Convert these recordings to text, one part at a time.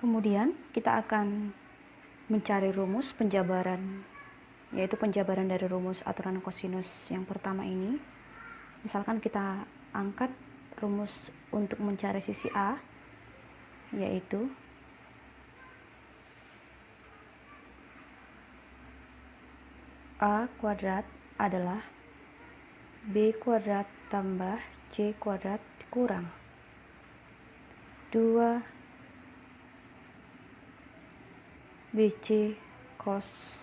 Kemudian kita akan mencari rumus penjabaran, yaitu penjabaran dari rumus aturan kosinus yang pertama ini. Misalkan kita angkat rumus untuk mencari sisi A, yaitu A kuadrat adalah B kuadrat tambah C kuadrat kurang 2 BC cos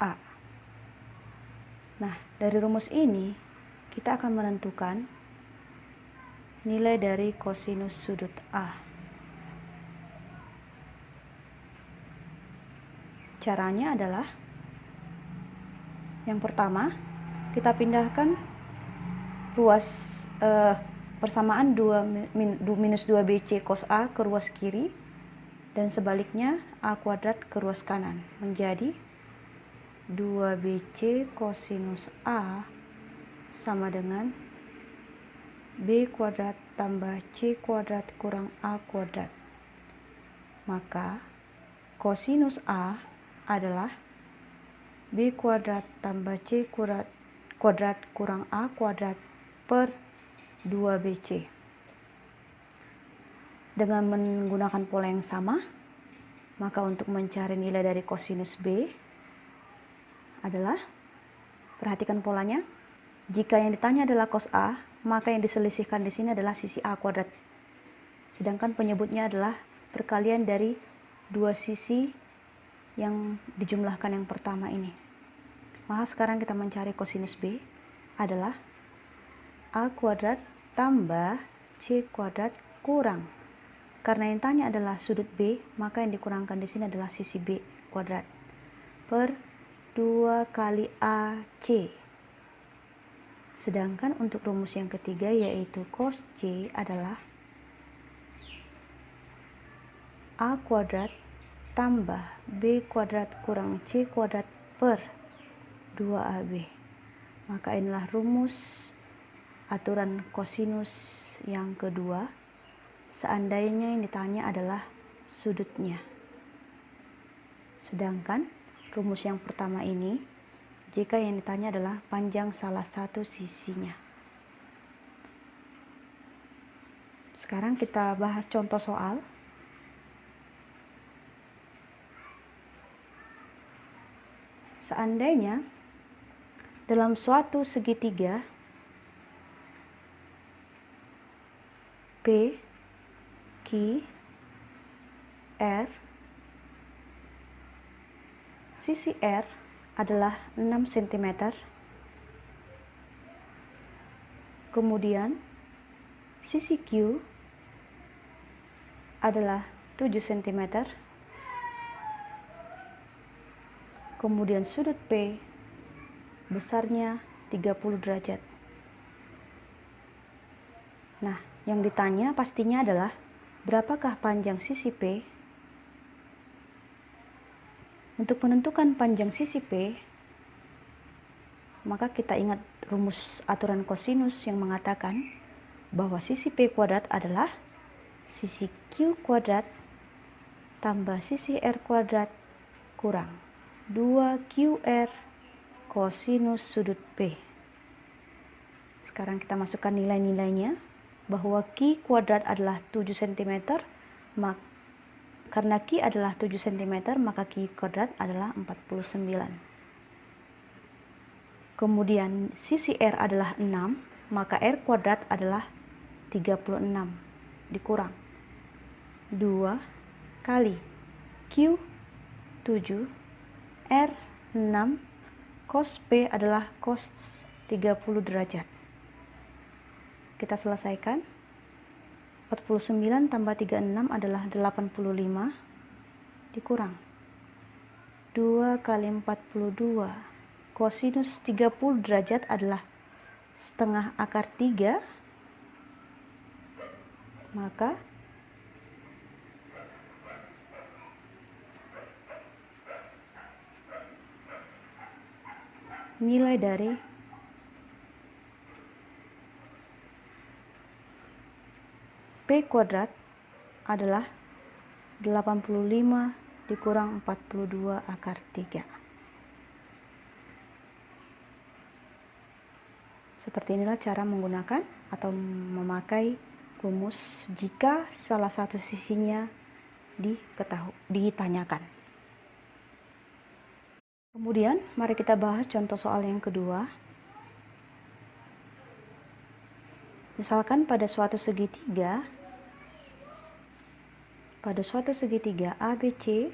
A. Nah, dari rumus ini kita akan menentukan nilai dari kosinus sudut A. Caranya adalah yang pertama, kita pindahkan ruas persamaan 2 minus 2 BC cos A ke ruas kiri, dan sebaliknya A kuadrat ke ruas kanan, menjadi 2 BC kosinus A sama dengan B kuadrat tambah C kuadrat kurang A kuadrat. Maka kosinus A adalah B kuadrat tambah C kuadrat kurang A kuadrat per 2 BC. Dengan menggunakan pola yang sama, maka untuk mencari nilai dari kosinus B adalah, perhatikan polanya, jika yang ditanya adalah cos A, maka yang diselisihkan di sini adalah sisi A kuadrat. Sedangkan penyebutnya adalah perkalian dari dua sisi yang dijumlahkan yang pertama ini. Maka sekarang kita mencari kosinus B adalah A kuadrat tambah C kuadrat kurang. Karena yang tanya adalah sudut B, maka yang dikurangkan di sini adalah sisi B kuadrat per 2 kali AC. Sedangkan untuk rumus yang ketiga, yaitu cos C adalah A kuadrat tambah B kuadrat kurang C kuadrat per 2AB. Maka inilah rumus aturan kosinus yang kedua, seandainya yang ditanya adalah sudutnya. Sedangkan rumus yang pertama ini, jika yang ditanya adalah panjang salah satu sisinya. Sekarang kita bahas contoh soal. Seandainya dalam suatu segitiga P, Q, R, sisi R adalah 6 cm, kemudian sisi Q adalah 7 cm, kemudian sudut P besarnya 30 derajat. Nah, yang ditanya pastinya adalah berapakah panjang sisi P. Untuk menentukan panjang sisi P, maka kita ingat rumus aturan kosinus yang mengatakan bahwa sisi P kuadrat adalah sisi Q kuadrat tambah sisi R kuadrat kurang 2QR kosinus sudut P. Sekarang kita masukkan nilai-nilainya, bahwa Q kuadrat adalah 7 cm, karena Q adalah 7 cm, maka Q kuadrat adalah 49. Kemudian sisi R adalah 6, maka R kuadrat adalah 36 dikurang 2 kali Q 7, R 6, cos P adalah cos 30 derajat. Kita selesaikan. 49 tambah 36 adalah 85 dikurang 2 kali 42. Kosinus 30 derajat adalah setengah akar 3, maka nilai dari P kuadrat adalah 85 dikurang 42 akar 3. Seperti inilah cara menggunakan atau memakai rumus jika salah satu sisinya ditanyakan. Kemudian mari kita bahas contoh soal yang kedua. Misalkan pada suatu segitiga ABC,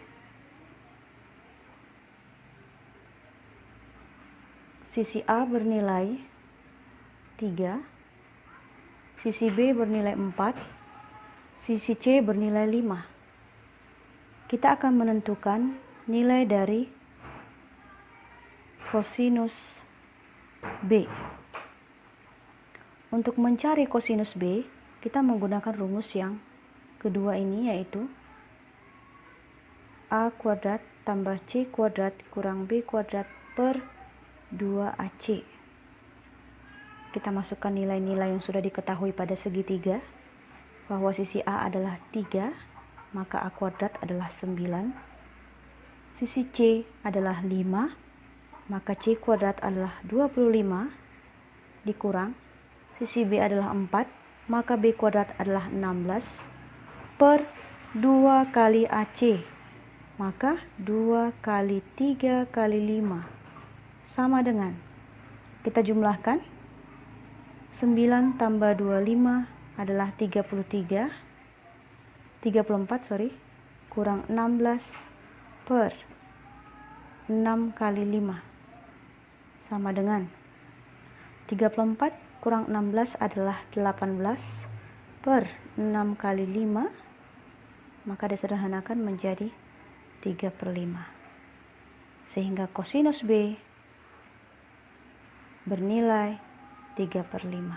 sisi A bernilai 3, sisi B bernilai 4, sisi C bernilai 5. Kita akan menentukan nilai dari kosinus B. Untuk mencari kosinus B, kita menggunakan rumus yang kedua ini, yaitu A kuadrat tambah C kuadrat kurang B kuadrat per 2AC. Kita masukkan nilai-nilai yang sudah diketahui pada segitiga, bahwa sisi A adalah 3, maka A kuadrat adalah 9. Sisi C adalah 5, maka C kuadrat adalah 25, dikurang sisi B adalah 4, maka B kuadrat adalah 16, per 2 kali AC, maka 2 kali 3 kali 5, sama dengan, kita jumlahkan, 9 tambah 25 adalah 34, kurang 16 per 6 kali 5, sama dengan 34 kurang 16 adalah 18 per 6 kali 5, maka disederhanakan menjadi 3/5. Sehingga kosinus B bernilai 3/5.